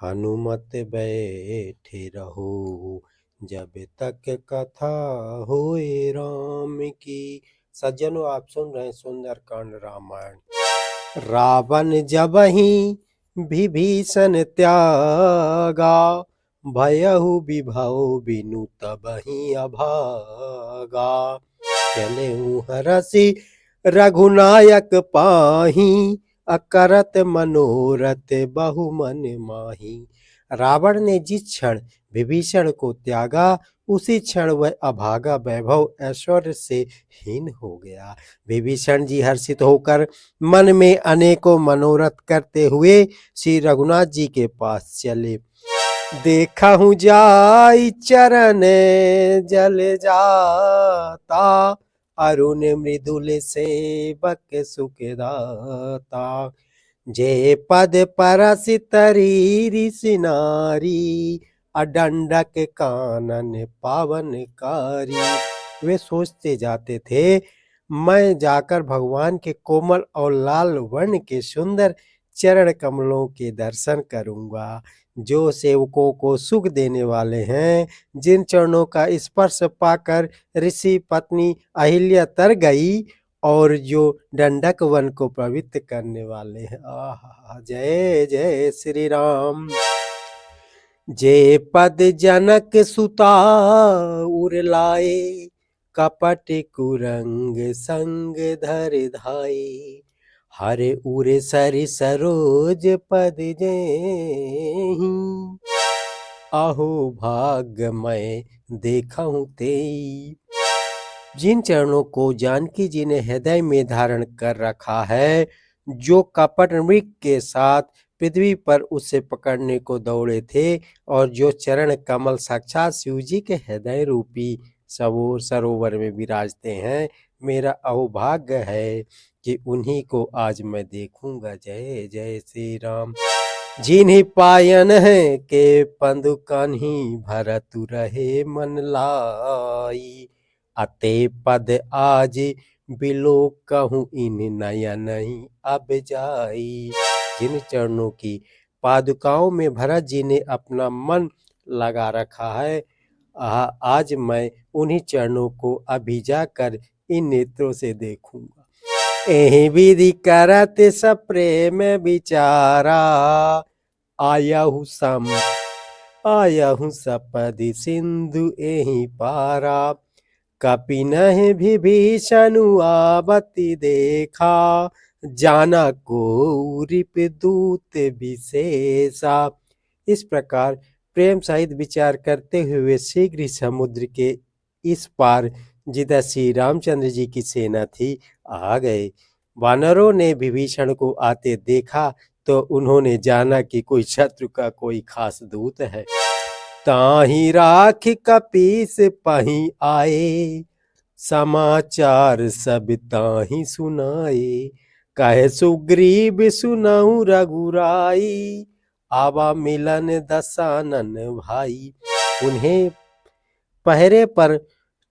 हनुमत बैठे रहो जब तक कथा होए राम की। सज्जनों, आप सुन रहे हैं सुंदर कांड रामायण। रावण जबहि विभीषण त्यागा, भयहु विभव बिनु तबहि अभागा। चलेहु हरषि रघुनायक पाहि, अकरत मनोरथ बहु मन माही। रावण ने जिस क्षण विभीषण को त्यागा, उसी क्षण वह अभागा वैभव ऐश्वर्य से हीन हो गया। विभीषण जी हर्षित होकर मन में अनेकों मनोरथ करते हुए श्री रघुनाथ जी के पास चले। देखा हूँ जाई चरण जल जाता, अरुण मृदुल सेवक सुखदाता। जे पद परस तरी ऋषि नारी, अडंडक कानन पावनकारी। वे सोचते जाते थे, मैं जाकर भगवान के कोमल और लाल वर्ण के सुंदर चरण कमलों के दर्शन करूंगा, जो सेवकों को सुख देने वाले हैं, जिन चरणों का स्पर्श पाकर ऋषि पत्नी अहिल्या तर गई और जो दंडक वन को पवित्र करने वाले हैं। आहा, जय जय श्री राम। जे पद जनक सुता उर लाए, कपट कुरंग संग धर धाये। हरे उरे सरि सरोज पद जेहि, अहो भाग्य मैं देखा हूँ तेई। जिन चरणों को जानकी जी ने हृदय में धारण कर रखा है, जो कपट मृग के साथ पृथ्वी पर उसे पकड़ने को दौड़े थे, और जो चरण कमल साक्षात शिव जी के हृदय रूपी सरोवर में विराजते हैं, मेरा अहोभाग्य है कि उन्हीं को आज मैं देखूंगा। जय जय श्री राम। जिन्हीं पायन है के पंदु कान्ही, भरतु रहे मन लाई। अते पद आज बिलो कहूँ इन नया नहीं अब जाई। जिन चरणों की पादुकाओं में भरत जी ने अपना मन लगा रखा है, आज मैं उन्हीं चरणों को अभी जाकर इन नेत्रों से देखूंगा। एहि विधि करत सब प्रेम विचारा, आयहु सपदि सिंधु एहि पारा। कपिनहि विभीषण आवति देखा, जाना को रिपुदूत विशेषा। इस प्रकार प्रेम सहित विचार करते हुए शीघ्र ही समुद्र के इस पार जिधर श्री रामचंद्र जी की सेना थी आ गए। वानरों ने विभीषण को आते देखा तो उन्होंने जाना कि कोई शत्रु का कोई खास दूत है। ताहि राख कपीस पही आए, समाचार सब ताहि सुनाए। कहे सुग्रीव सुनहु रघुराई, आवा मिलन दसानन भाई। उन्हें पहरे पर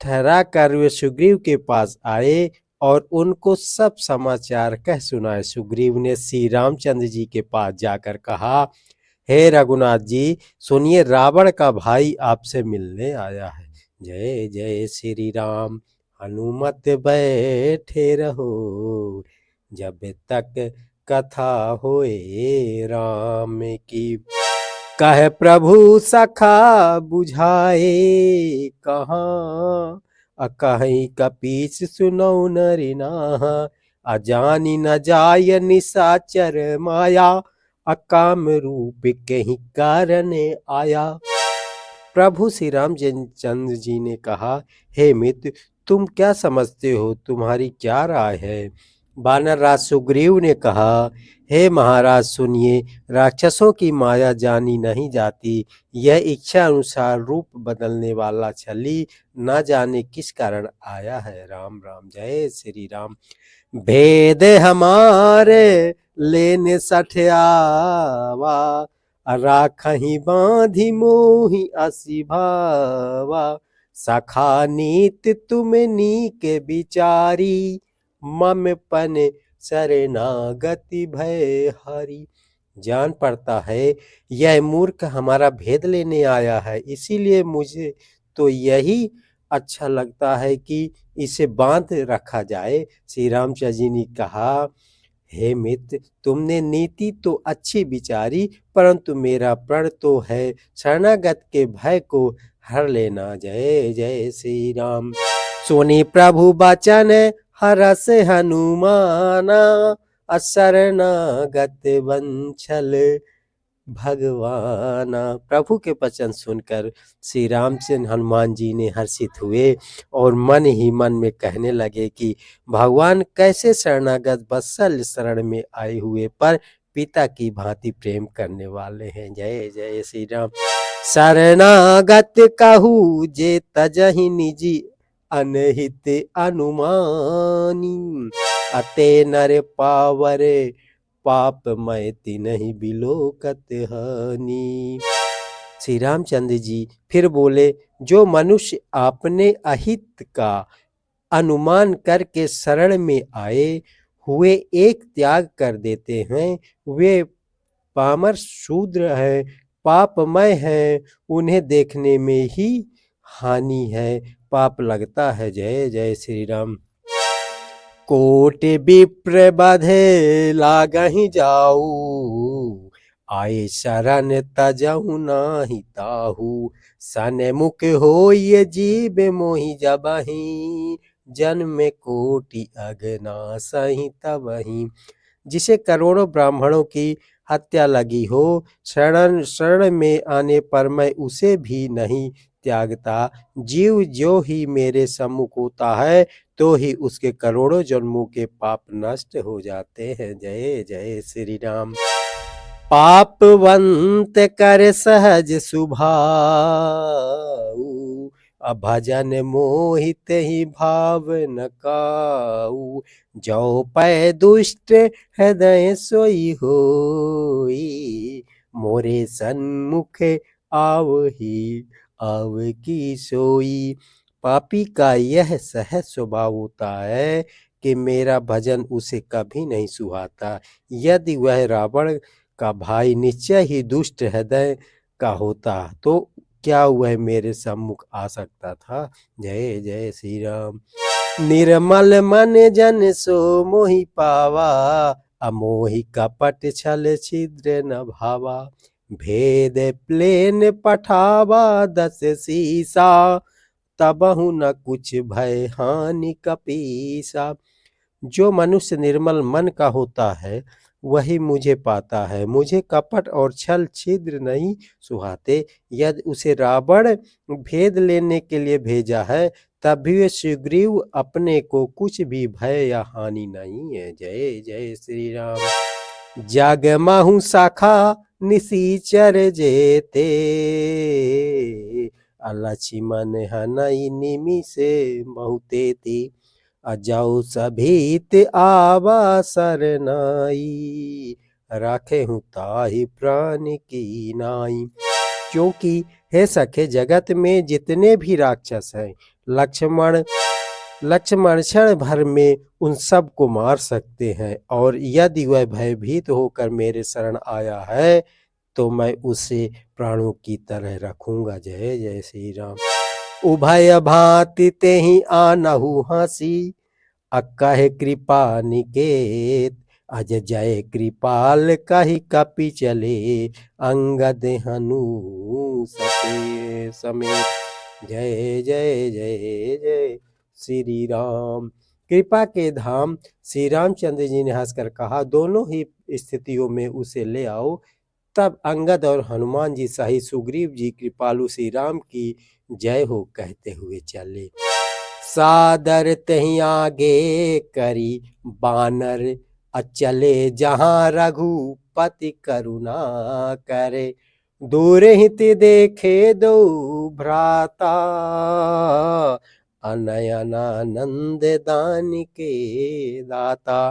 ठहरा कर वे सुग्रीव के पास आए और उनको सब समाचार कह सुनाए। सुग्रीव ने श्री रामचंद्र जी के पास जाकर कहा, हे रघुनाथ जी, सुनिए, रावण का भाई आपसे मिलने आया है। जय जय श्री राम। हनुमत बैठे रहो जब तक कथा होए राम की। कह प्रभु सखा बुझाए कहाँ, अकहि कपीस सुनौ नरि नाहा। अजानी न जाय निशाचर माया, अकाम रूप कहीं कारण आया। प्रभु श्री रामचंद्र जी ने कहा, हे मित्र, तुम क्या समझते हो, तुम्हारी क्या राय है। वानर राज सुग्रीव ने कहा, हे महाराज सुनिए, राक्षसों की माया जानी नहीं जाती। यह इच्छा अनुसार रूप बदलने वाला छली न जाने किस कारण आया है। राम राम। जय श्री राम। भेद हमारे लेने सठियावा, राखहि बांधि मोहि असी भावा। सखा नीत तुम नीक विचारी, मम पन शरणागति भय हरि। जान पड़ता है यह मूर्ख हमारा भेद लेने आया है, इसीलिए मुझे तो यही अच्छा लगता है कि इसे बांध रखा जाए। श्री रामचंद्र जी ने कहा, हे मित्र, तुमने नीति तो अच्छी विचारी, परंतु मेरा प्रण तो है शरणागत के भय को हर लेना। जय जय श्री राम। सुनी प्रभु बचन हरस हनुमाना, शरणागत वंशल भगवाना। प्रभु के वचन सुनकर श्री रामचंद्र हनुमान जी ने हर्षित हुए और मन ही मन में कहने लगे कि भगवान कैसे शरणागत वत्सल शरण में आए हुए पर पिता की भांति प्रेम करने वाले हैं। जय जय श्री राम। शरणागत कहू जे तजहि निजी अनहित अनुमानी, अते नर पावरे पाप मैं तिन्हि बिलोकत हनी। श्री रामचंद्र जी फिर बोले, जो मनुष्य अपने अहित का अनुमान करके शरण में आए हुए एक त्याग कर देते हैं, वे पामर शूद्र हैं, पापमय हैं, उन्हें देखने में ही हानि है, पाप लगता है। जय जय श्री राम। कोटि विप्र बधे लागहि जाऊ, आए शरण तजहु नाही ताहू। सनमुख होय जीव मोहि जबहि, जन्म कोटि अगनासहि तबहि। जिसे करोड़ों ब्राह्मणों की हत्या लगी हो, शरण में आने पर मैं उसे भी नहीं त्यागता। जीव जो ही मेरे सम्मुख होता है तो ही उसके करोड़ों जन्मों के पाप नष्ट हो जाते हैं। जय जय श्री राम। पापवंत कर सहज सुभाऊ, भजन मोहित ही भाव न काऊ। जो पै दुष्ट हृदय सोई होई, मोरे सन्मुख आवही आव की सोई। पापी का यह सहज स्वभाव होता है कि मेरा भजन उसे कभी नहीं सुहाता। यदि वह रावण का भाई निश्चय ही दुष्ट हृदय का होता तो क्या वह मेरे सम्मुख आ सकता था। जय जय श्री राम। निर्मल मन जन सो मोहि पावा, अमोहि कपट छल छिद्र न भावा। भेद प्लेन पठावा दस सीसा, तबहु न कुछ भय हानि कपीसा। जो मनुष्य निर्मल मन का होता है वही मुझे पाता है, मुझे कपट और छल छिद्र नहीं सुहाते। यदि उसे रावण भेद लेने के लिए भेजा है तब भी सुग्रीव अपने को कुछ भी भय या हानि नहीं है। जय जय श्री राम। जग माहु शाखा निसीचर जेते, अलक्ष्मण हनई निमिषे बहुते ती। अजाऊ सभीत आवा सरनाई, राखे हूँ ताहि प्राण की नाई। क्योंकि हे सखे, जगत में जितने भी राक्षस हैं, लक्ष्मण क्षण भर में उन सब को मार सकते हैं, और यदि वह भयभीत होकर मेरे शरण आया है तो मैं उसे प्राणों की तरह रखूंगा। जय जय श्री राम। उभय भांति तेहि आनहु हंसी, अकह कृपा निकेत। अज जय कृपाल कहि कपि चले, अंगद हनु समेत। जय जय जय जय श्री राम। कृपा के धाम श्री रामचंद्र जी ने हंसकर कहा, दोनों ही स्थितियों में उसे ले आओ। तब अंगद और हनुमान जी सहित सुग्रीव जी कृपालु श्री राम की जय हो कहते हुए चले। सादर तहि आगे करी बानर, अचले जहाँ रघुपति करुणा करे। दूर हित देखे दो भ्राता, अनयनानंद दान के दाता।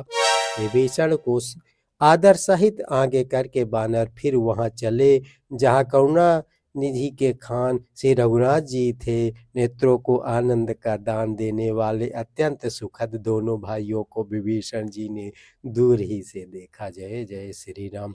विभीषण को आदर सहित आगे करके बानर फिर वहां चले जहाँ करुणा निधि के खान श्री रघुनाथ जी थे। नेत्रों को आनंद का दान देने वाले अत्यंत सुखद दोनों भाइयों को विभीषण जी ने दूर ही से देखा। जय जय श्री राम।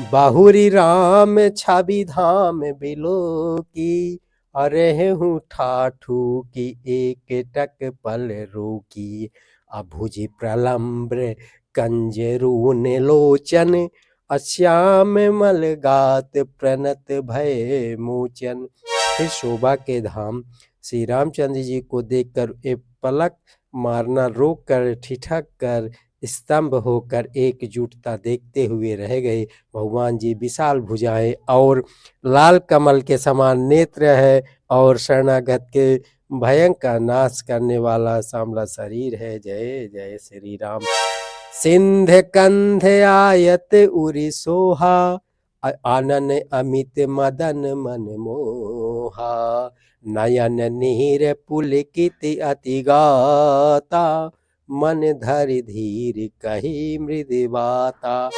बाहुरी राम छवि धाम बिलो की, अरे हूँ ठाठू की एक टक पल रोकी। अभुज प्रलम्ब्र कंजरून लोचन, अश्याम मल गात प्रणत भय मोचन। फिर शोभा के धाम श्री रामचंद्र जी को देखकर एक पलक मारना रोक कर ठिठक कर स्तंभ होकर एकजुटता देखते हुए रह गए। भगवान जी विशाल भुजाएं और लाल कमल के समान नेत्र है और शरणागत के भयंकर नाश करने वाला सांवला शरीर है। जय जय श्री राम। सिंध कंध आयत उरि सोहा, आनन अमित मदन मन मोहा। नयन नीर पुलकित अति गाता, मन धरि धीर कही मृदु बाता।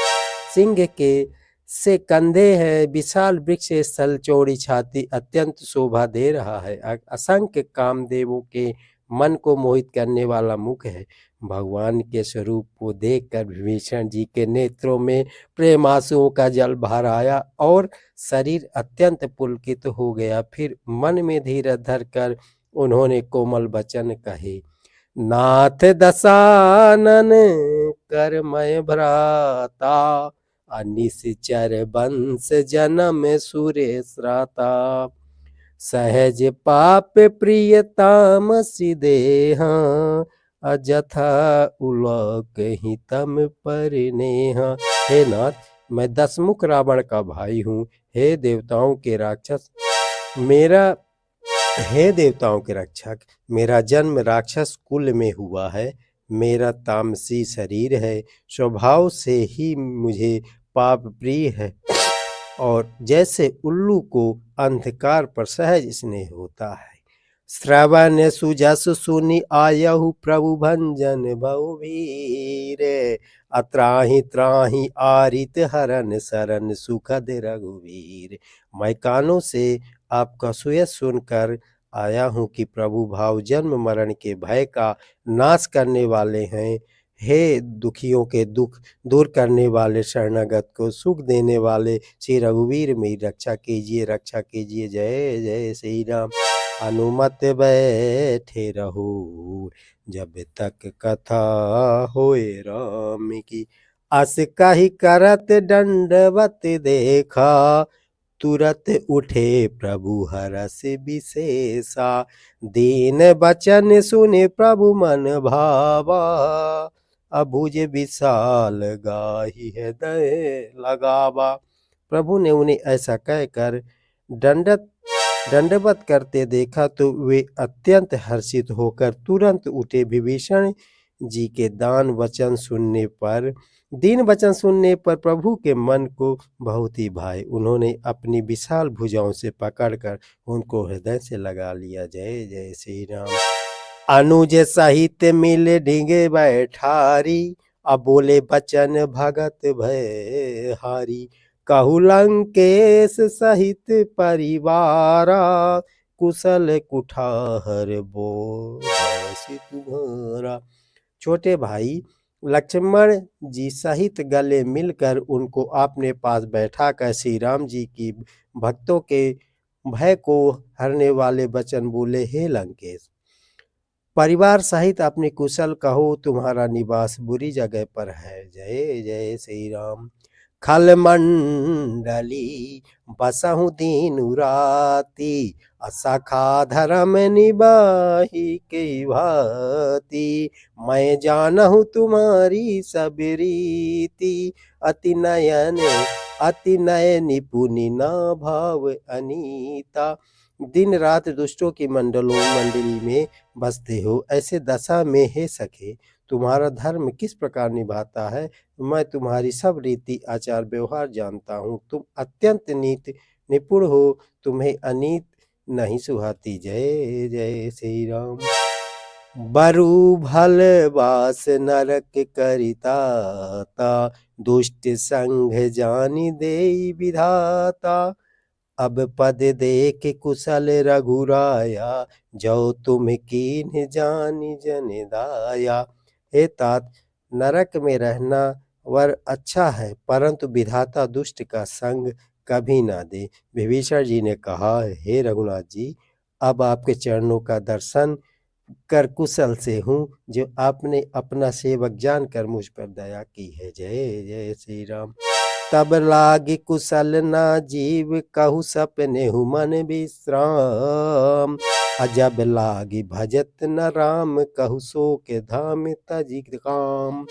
सिंह के से कंधे हैं, विशाल वृक्ष स्थल, चौड़ी छाती, अत्यंत शोभा दे रहा है। असंख्य कामदेवों के मन को मोहित करने वाला मुख है। भगवान के स्वरूप को देखकर विभीषण जी के नेत्रों में प्रेम आंसुओं का जल भर आया और शरीर अत्यंत पुलकित हो गया। फिर मन में धीरज धरकर उन्होंने कोमल वचन कहे। नाथ दशानन कर मैं भ्राता, निश्चर वंश जन्म सुरेश राता। सहज पाप प्रिय तामसी देहा, अजथा उलक हितम परिनेहा। हे नाथ, मैं दसमुख रावण का भाई हूँ। हे देवताओं के राक्षस मेरा हे देवताओं के रक्षक, मेरा जन्म राक्षस कुल में हुआ है। मेरा तामसी शरीर है, स्वभाव से ही मुझे पाप प्रिय है और जैसे उल्लू को अंधकार पर सहज स्नेह होता है। श्रवण सुजस सुनि आयहु प्रभु भंजन बहुवीर, अत्राहि त्राहि आरित हरन शरण सुखद रघुवीर। मैं कानों से आपका सुयश सुनकर आया हूँ कि प्रभु भाव जन्म मरण के भय का नाश करने वाले हैं। हे दुखियों के दुख दूर करने वाले, शरणागत को सुख देने वाले श्री रघुवीर, मेरी रक्षा कीजिए, रक्षा कीजिए। जय जय श्री राम। अनुमत बैठे रहो, जब तक कथा होए राम की। अस कहि करत दंडवत देखा, तुरत उठे प्रभु हरष विशेषा। दीन बचन सुने प्रभु मन भावा, अभुज विशाल गाहि हृदय लगावा। प्रभु ने उन्हें ऐसा कहकर दंडवत करते देखा तो वे अत्यंत हर्षित होकर तुरंत उठे। विभीषण जी के दीन वचन सुनने पर प्रभु के मन को बहुत ही भाए। उन्होंने अपनी विशाल भुजाओं से पकड़कर उनको हृदय से लगा लिया। जय जय श्री राम। अनुज सहित मिल ढींगे बैठारी, अब बोले बचन भगत भय हारी। कहु लंकेश सहित परिवारा, कुशल कुठार बोसी तुम्हारा। छोटे भाई लक्ष्मण जी सहित गले मिलकर उनको अपने पास बैठाकर श्री राम जी की भक्तों के भय को हरने वाले वचन बोले। हे लंकेश, परिवार सहित अपने कुशल कहो, तुम्हारा निवास बुरी जगह पर है। जय जय श्री राम। खल मंडली बसहु दीनु राती, असखा धर्म निबाही के भांति। मैं जानहु तुम्हारी सब रीति, अति नयन निपुनि ना भाव अनीता। दिन रात दुष्टों की मंडली में बसते हो, ऐसे दशा में हे सखे तुम्हारा धर्म किस प्रकार निभाता है। मैं तुम्हारी सब रीति आचार व्यवहार जानता हूँ। तुम अत्यंत नीत निपुण हो, तुम्हें अनीत नहीं सुहाती। जय जय श्री राम। बरु भल बास नरक करिताता, दुष्ट संग जानि देई विधाता। अब पद देख कुशल रघुराया, जो तुम कीन्ह जानि जन दाया। हे तात, नरक में रहना वर अच्छा है, परंतु विधाता दुष्ट का संग कभी ना दे। विभीषण जी ने कहा, हे रघुनाथ जी, अब आपके चरणों का दर्शन कर कुशल से हूँ, जो आपने अपना सेवक जानकर मुझ पर दया की है। जय जय श्री राम। तब लागी कुशल ना जीव, कहु सपने हु मन विश्राम। अजब लागी भजत न राम, कहु सो के धाम तजि काम।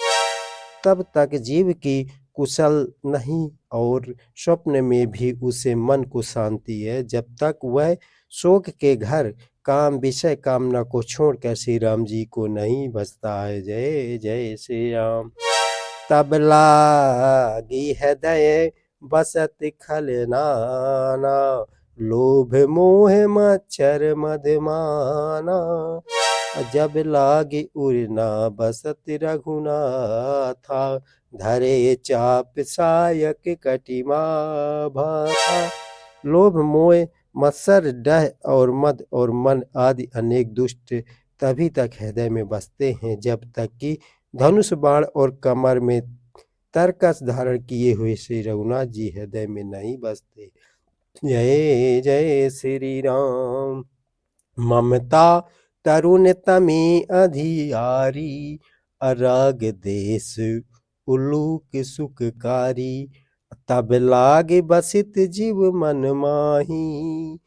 तब तक जीव की कुशल नहीं और स्वप्न में भी उसे मन को शांति है, जब तक वह शोक के घर काम विषय कामना को छोड़कर श्री राम जी को नहीं भजता है। जय जय श्री राम। तब लागी हृदय बसत खल नाना, लोभ मोह मच्छर मधमाना। जब लागी उड़ना बसत रघुनाथा, धरे चाप सायक कटिमा भाथा। लोभ मोह मत्सर डह और मद और मन आदि अनेक दुष्ट तभी तक हृदय में बसते हैं, जब तक कि धनुष बाण और कमर में तरकस धारण किए हुए श्री रघुनाथ जी हृदय में नहीं बसते। जय जय श्री राम। ममता तरुण तमी अधियारी, अराग देश उलूक सुखकारी। तब लाग बसित जीव मन माही,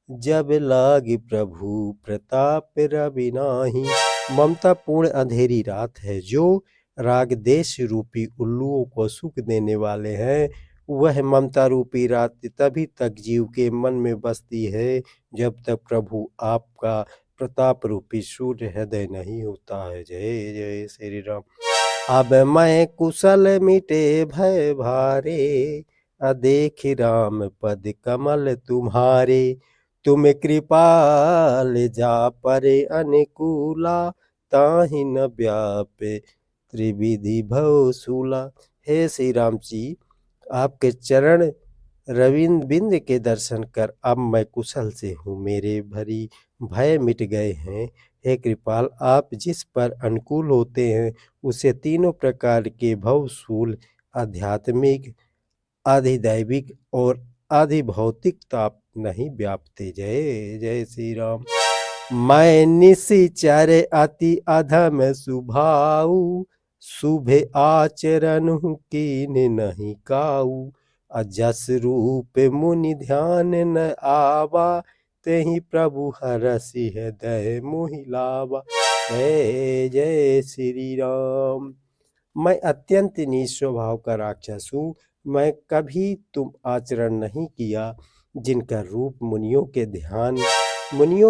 जब लाग प्रभु प्रताप रवि नाही। ममता पूर्ण अंधेरी रात है, जो राग देश रूपी उल्लुओं को सुख देने वाले हैं। वह ममता रूपी रात तभी तक जीव के मन में बसती है, जब तक प्रभु आपका प्रताप रूपी सूर्य हृदय नहीं होता है। जय जय श्री राम। अब मैं कुशल मिटे भय भारे, अदेख राम पद कमल तुम्हारे। तुम कृपाल जा परे अनुकूला, ताहि न व्यापे त्रिविधि भव सूला। हे श्री राम जी, आपके चरण रविंद्र बिंद के दर्शन कर अब मैं कुशल से हूँ, मेरे भरी भय मिट गए हैं। हे कृपाल, आप जिस पर अनुकूल होते हैं, उसे तीनों प्रकार के भवशूल आध्यात्मिक, आधिदैविक और आधि भौतिक ताप नहीं व्यापते। जय जय श्री राम। मैं निशिचर अति अधम सुभाऊ, शुभे आचरण कीन नहीं काऊ। अजस रूप मुनि ध्यान न आवा, तेहि प्रभु हरसि हृदय मोहि लावा। जय जय श्री राम। मैं अत्यंत नीच स्वभाव का राक्षस हूँ। मैं कभी तुम आचरण नहीं किया, जिनका रूप मुनियों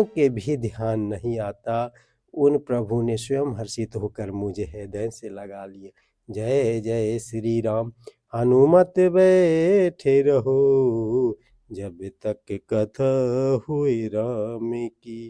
के भी ध्यान नहीं आता, उन प्रभु ने स्वयं हर्षित होकर मुझे हृदय से लगा लिया। जय जय श्री राम। हनुमत बैठे रहो, जब तक कथा हुई राम की।